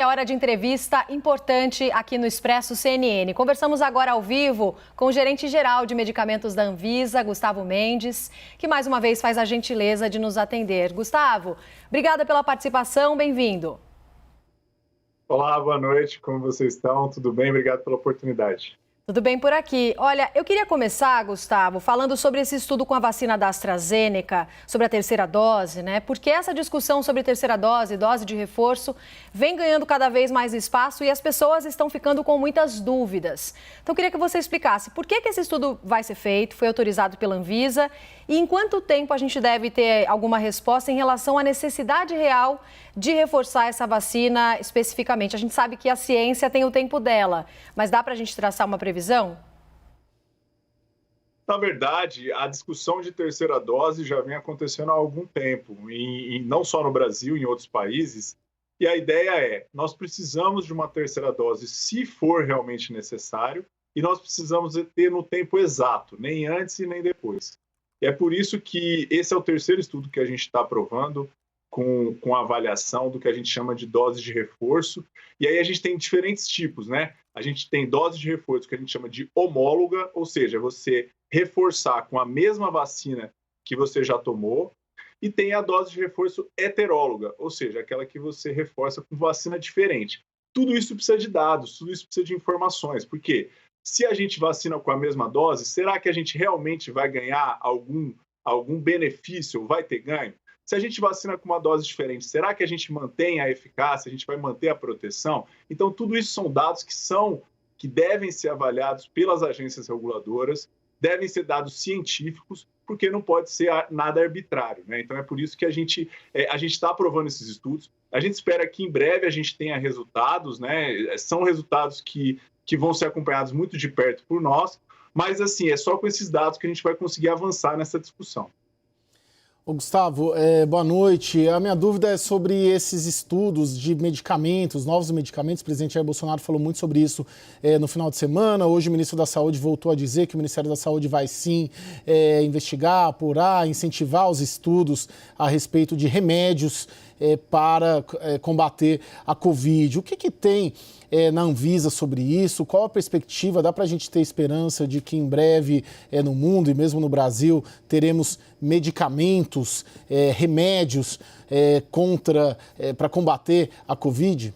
É hora de entrevista importante aqui no Expresso CNN. Conversamos agora ao vivo com o gerente-geral de medicamentos da Anvisa, Gustavo Mendes, que mais uma vez faz a gentileza de nos atender. Gustavo, obrigada pela participação, bem-vindo. Olá, boa noite, como vocês estão? Tudo bem? Obrigado pela oportunidade. Tudo bem por aqui. Olha, eu queria começar, Gustavo, falando sobre esse estudo com a vacina da AstraZeneca, sobre a terceira dose, né? Porque essa discussão sobre terceira dose, dose de reforço, vem ganhando cada vez mais espaço e as pessoas estão ficando com muitas dúvidas. Então, eu queria que você explicasse por que esse estudo vai ser feito, foi autorizado pela Anvisa e em quanto tempo a gente deve ter alguma resposta em relação à necessidade real de reforçar essa vacina especificamente. A gente sabe que a ciência tem o tempo dela, mas dá para a gente traçar uma previsão? Na verdade, a discussão de terceira dose já vem acontecendo há algum tempo, e não só no Brasil, em outros países. E a ideia é, nós precisamos de uma terceira dose se for realmente necessário, e nós precisamos ter no tempo exato, nem antes e nem depois. E é por isso que esse é o terceiro estudo que a gente está aprovando, com a avaliação do que a gente chama de dose de reforço. E aí a gente tem diferentes tipos, né? A gente tem dose de reforço que a gente chama de homóloga, ou seja, você reforçar com a mesma vacina que você já tomou, e tem a dose de reforço heteróloga, ou seja, aquela que você reforça com vacina diferente. Tudo isso precisa de dados, tudo isso precisa de informações, porque se a gente vacina com a mesma dose, será que a gente realmente vai ganhar algum benefício, vai ter ganho? Se a gente vacina com uma dose diferente, será que a gente mantém a eficácia, a gente vai manter a proteção? Então, tudo isso são dados que devem ser avaliados pelas agências reguladoras, devem ser dados científicos, porque não pode ser nada arbitrário, né? Então, é por isso que a gente está aprovando esses estudos. A gente espera que em breve a gente tenha resultados, né? São resultados que vão ser acompanhados muito de perto por nós, mas, assim, é só com esses dados que a gente vai conseguir avançar nessa discussão. Ô Gustavo, boa noite. A minha dúvida é sobre esses estudos de medicamentos, novos medicamentos. O presidente Jair Bolsonaro falou muito sobre isso no final de semana. Hoje o ministro da Saúde voltou a dizer que o Ministério da Saúde vai sim investigar, apurar, incentivar os estudos a respeito de remédios para combater a Covid. O que tem na Anvisa sobre isso? Qual a perspectiva? Dá para a gente ter esperança de que em breve no mundo e mesmo no Brasil teremos medicamentos, remédios para combater a Covid?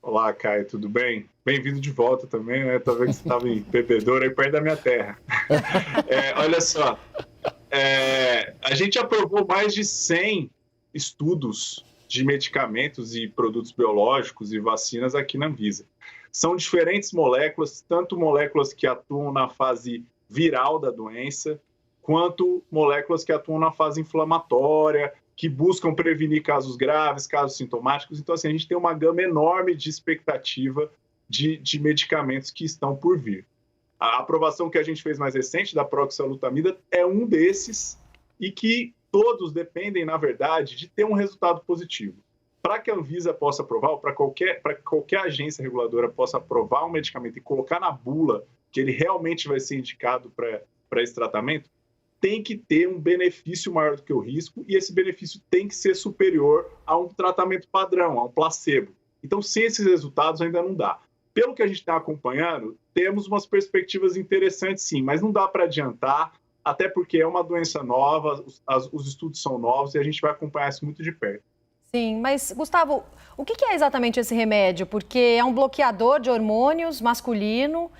Olá, Caio, tudo bem? Bem-vindo de volta também, né? Tô vendo que você estava em Bebedouro, aí perto da minha terra. Olha só, a gente aprovou mais de 100 estudos de medicamentos e produtos biológicos e vacinas aqui na Anvisa. São diferentes moléculas, tanto moléculas que atuam na fase viral da doença, quanto moléculas que atuam na fase inflamatória, que buscam prevenir casos graves, casos sintomáticos. Então, assim, a gente tem uma gama enorme de expectativa de medicamentos que estão por vir. A aprovação que a gente fez mais recente, da proxalutamida, é um desses, e que todos dependem, na verdade, de ter um resultado positivo. Para que a Anvisa possa aprovar, ou para qualquer agência reguladora possa aprovar um medicamento e colocar na bula que ele realmente vai ser indicado para esse tratamento, tem que ter um benefício maior do que o risco, e esse benefício tem que ser superior a um tratamento padrão, a um placebo. Então, sem esses resultados, ainda não dá. Pelo que a gente está acompanhando, temos umas perspectivas interessantes, sim, mas não dá para adiantar, até porque é uma doença nova, os estudos são novos e a gente vai acompanhar isso muito de perto. Sim, mas, Gustavo, o que é exatamente esse remédio? Porque é um bloqueador de hormônios masculino,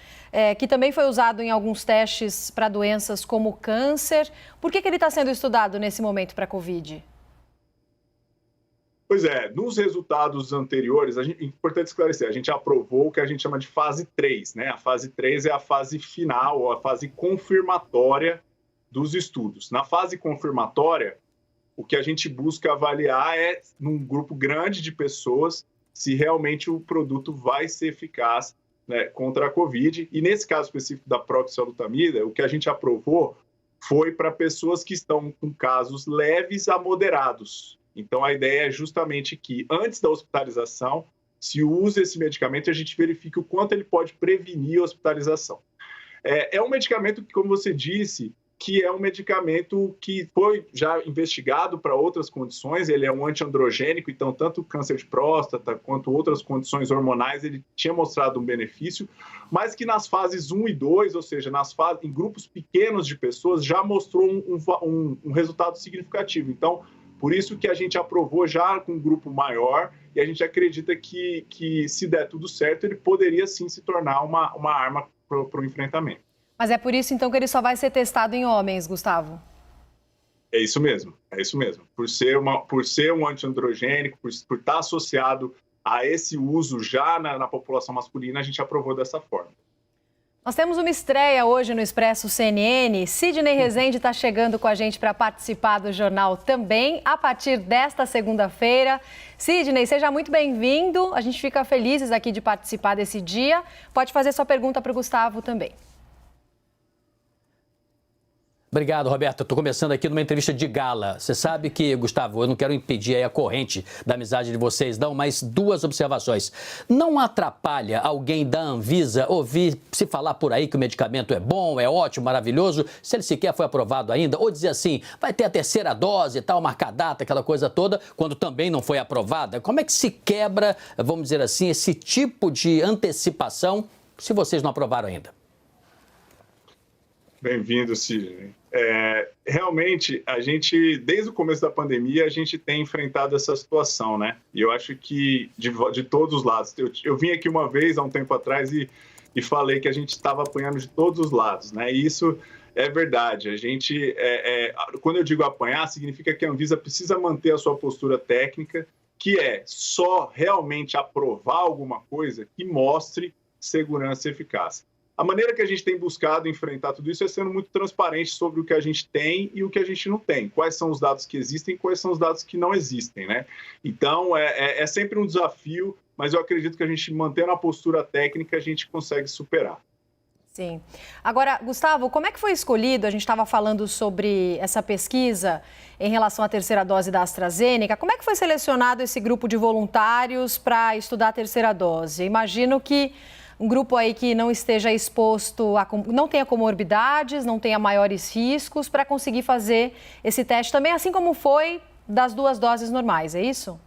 que também foi usado em alguns testes para doenças como câncer. Por que ele está sendo estudado nesse momento para a Covid? Pois é, nos resultados anteriores, é importante esclarecer, a gente aprovou o que a gente chama de fase 3, né? A fase 3 é a fase final, ou a fase confirmatória dos estudos. Na fase confirmatória, o que a gente busca avaliar é, num grupo grande de pessoas, se realmente o produto vai ser eficaz, né, contra a Covid. E nesse caso específico da proxalutamida, o que a gente aprovou foi para pessoas que estão com casos leves a moderados. Então, a ideia é justamente que, antes da hospitalização, se use esse medicamento e a gente verifique o quanto ele pode prevenir a hospitalização. É um medicamento que, como você disse, que é um medicamento que foi já investigado para outras condições, ele é um antiandrogênico, então tanto câncer de próstata quanto outras condições hormonais, ele tinha mostrado um benefício, mas que nas fases 1 e 2, ou seja, em grupos pequenos de pessoas, já mostrou um resultado significativo. Então, por isso que a gente aprovou já com um grupo maior e a gente acredita que se der tudo certo, ele poderia sim se tornar uma arma para o enfrentamento. Mas é por isso, então, que ele só vai ser testado em homens, Gustavo? É isso mesmo. Por ser um antiandrogênico, por estar associado a esse uso já na população masculina, a gente aprovou dessa forma. Nós temos uma estreia hoje no Expresso CNN. Sidney Rezende está chegando com a gente para participar do jornal também, a partir desta segunda-feira. Sidney, seja muito bem-vindo. A gente fica felizes aqui de participar desse dia. Pode fazer sua pergunta para o Gustavo também. Obrigado, Roberto. Estou começando aqui numa entrevista de gala. Você sabe que, Gustavo, eu não quero impedir aí a corrente da amizade de vocês, não, mas 2 observações. Não atrapalha alguém da Anvisa ouvir se falar por aí que o medicamento é bom, é ótimo, maravilhoso, se ele sequer foi aprovado ainda, ou dizer assim, vai ter a 3ª dose e tal, marcar data, aquela coisa toda, quando também não foi aprovada? Como é que se quebra, vamos dizer assim, esse tipo de antecipação se vocês não aprovaram ainda? Bem-vindo, Sidney. Realmente, a gente, desde o começo da pandemia, a gente tem enfrentado essa situação, né? E eu acho que de todos os lados. Eu vim aqui uma vez, há um tempo atrás, e falei que a gente estava apanhando de todos os lados, né? E isso é verdade. A gente, quando eu digo apanhar, significa que a Anvisa precisa manter a sua postura técnica, que é só realmente aprovar alguma coisa que mostre segurança e eficácia. A maneira que a gente tem buscado enfrentar tudo isso é sendo muito transparente sobre o que a gente tem e o que a gente não tem. Quais são os dados que existem e quais são os dados que não existem, né? Então, é sempre um desafio, mas eu acredito que a gente mantendo a postura técnica, a gente consegue superar. Sim. Agora, Gustavo, como é que foi escolhido? A gente estava falando sobre essa pesquisa em relação à 3ª dose da AstraZeneca. Como é que foi selecionado esse grupo de voluntários para estudar a 3ª dose? Imagino que um grupo aí que não esteja exposto, não tenha comorbidades, não tenha maiores riscos para conseguir fazer esse teste também, assim como foi das 2 doses normais, é isso?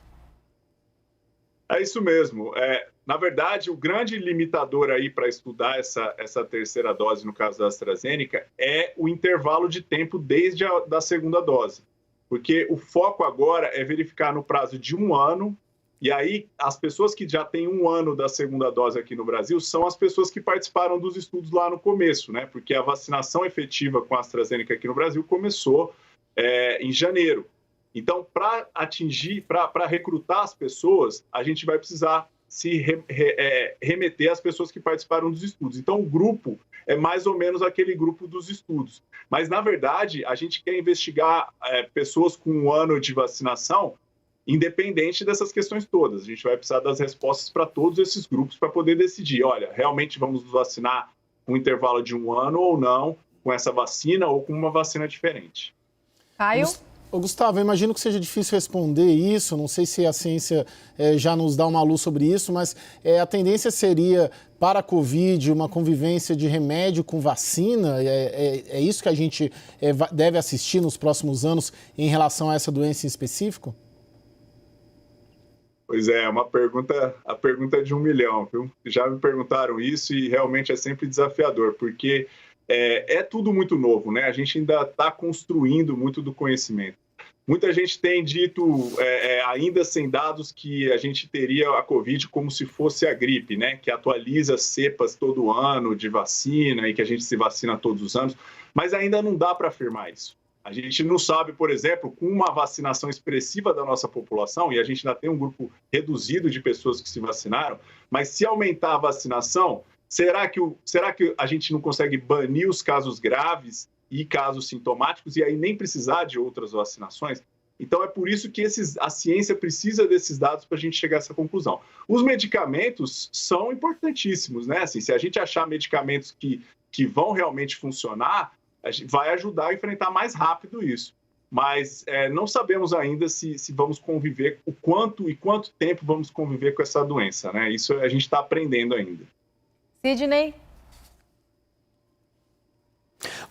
É isso mesmo. Na verdade, o grande limitador aí para estudar essa 3ª dose, no caso da AstraZeneca, é o intervalo de tempo desde da 2ª dose. Porque o foco agora é verificar no prazo de 1 ano. E aí, as pessoas que já têm 1 ano da 2ª dose aqui no Brasil são as pessoas que participaram dos estudos lá no começo, né? Porque a vacinação efetiva com a AstraZeneca aqui no Brasil começou em janeiro. Então, para recrutar as pessoas, a gente vai precisar se remeter às pessoas que participaram dos estudos. Então, o grupo é mais ou menos aquele grupo dos estudos. Mas, na verdade, a gente quer investigar pessoas com 1 ano de vacinação, independente dessas questões todas. A gente vai precisar das respostas para todos esses grupos para poder decidir, olha, realmente vamos nos vacinar com um intervalo de 1 ano ou não, com essa vacina ou com uma vacina diferente. Caio? Gustavo, eu imagino que seja difícil responder isso, não sei se a ciência já nos dá uma luz sobre isso, mas a tendência seria, para a Covid, uma convivência de remédio com vacina? É isso que a gente deve assistir nos próximos anos em relação a essa doença em específico? Pois é, a pergunta é de 1 milhão, viu? Já me perguntaram isso e realmente é sempre desafiador, porque é tudo muito novo, né? A gente ainda está construindo muito do conhecimento. Muita gente tem dito, ainda sem dados, que a gente teria a Covid como se fosse a gripe, né? Que atualiza cepas todo ano de vacina e que a gente se vacina todos os anos, mas ainda não dá para afirmar isso. A gente não sabe, por exemplo, com uma vacinação expressiva da nossa população, e a gente ainda tem um grupo reduzido de pessoas que se vacinaram, mas se aumentar a vacinação, será que a gente não consegue banir os casos graves e casos sintomáticos e aí nem precisar de outras vacinações? Então, é por isso que a ciência precisa desses dados para a gente chegar a essa conclusão. Os medicamentos são importantíssimos, né? Assim, se a gente achar medicamentos que vão realmente funcionar, vai ajudar a enfrentar mais rápido isso. Mas não sabemos ainda se vamos conviver, quanto tempo vamos conviver com essa doença, né? Isso a gente está aprendendo ainda. Sidney?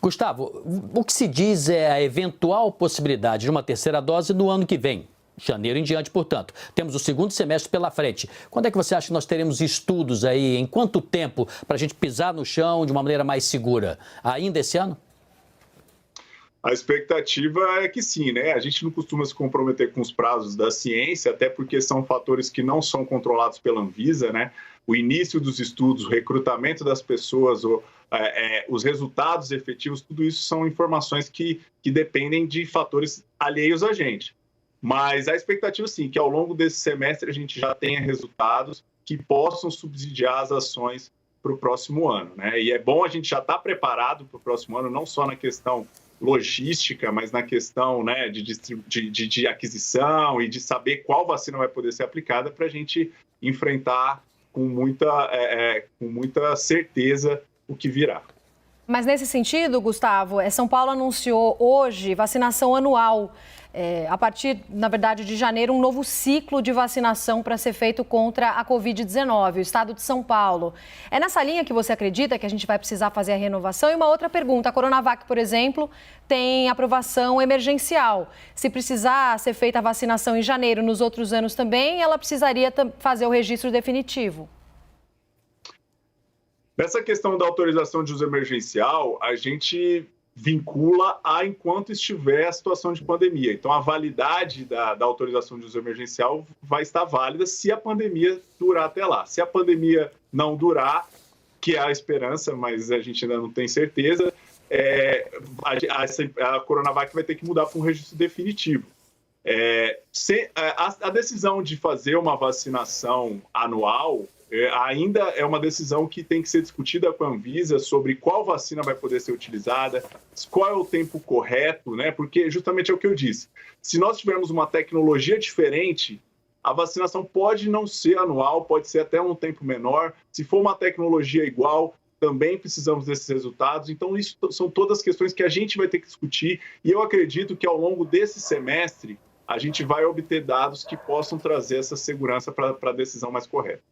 Gustavo, o que se diz é a eventual possibilidade de uma terceira dose no ano que vem. Janeiro em diante, portanto. Temos o segundo semestre pela frente. Quando é que você acha que nós teremos estudos aí? Em quanto tempo para a gente pisar no chão de uma maneira mais segura? Ainda esse ano? A expectativa é que sim, né? A gente não costuma se comprometer com os prazos da ciência, até porque são fatores que não são controlados pela Anvisa, né? O início dos estudos, o recrutamento das pessoas, os resultados efetivos, tudo isso são informações que dependem de fatores alheios a gente. Mas a expectativa, sim, que ao longo desse semestre a gente já tenha resultados que possam subsidiar as ações para o próximo ano, né? E é bom a gente já estar preparado para o próximo ano, não só na questão logística, mas na questão, né, de aquisição e de saber qual vacina vai poder ser aplicada para a gente enfrentar com muita certeza o que virá. Mas nesse sentido, Gustavo, São Paulo anunciou hoje vacinação anual. A partir, na verdade, de janeiro, um novo ciclo de vacinação para ser feito contra a Covid-19, o estado de São Paulo. É nessa linha que você acredita que a gente vai precisar fazer a renovação? E uma outra pergunta, a Coronavac, por exemplo, tem aprovação emergencial. Se precisar ser feita a vacinação em janeiro, nos outros anos também, ela precisaria fazer o registro definitivo. Nessa questão da autorização de uso emergencial, a gente vincula a enquanto estiver a situação de pandemia. Então, a validade da autorização de uso emergencial vai estar válida se a pandemia durar até lá. Se a pandemia não durar, que é a esperança, mas a gente ainda não tem certeza, a Coronavac vai ter que mudar para um registro definitivo. A decisão de fazer uma vacinação anual ainda é uma decisão que tem que ser discutida com a Anvisa sobre qual vacina vai poder ser utilizada, qual é o tempo correto, né? Porque justamente é o que eu disse. Se nós tivermos uma tecnologia diferente, a vacinação pode não ser anual, pode ser até um tempo menor. Se for uma tecnologia igual, também precisamos desses resultados. Então, isso são todas questões que a gente vai ter que discutir e eu acredito que ao longo desse semestre a gente vai obter dados que possam trazer essa segurança para a decisão mais correta.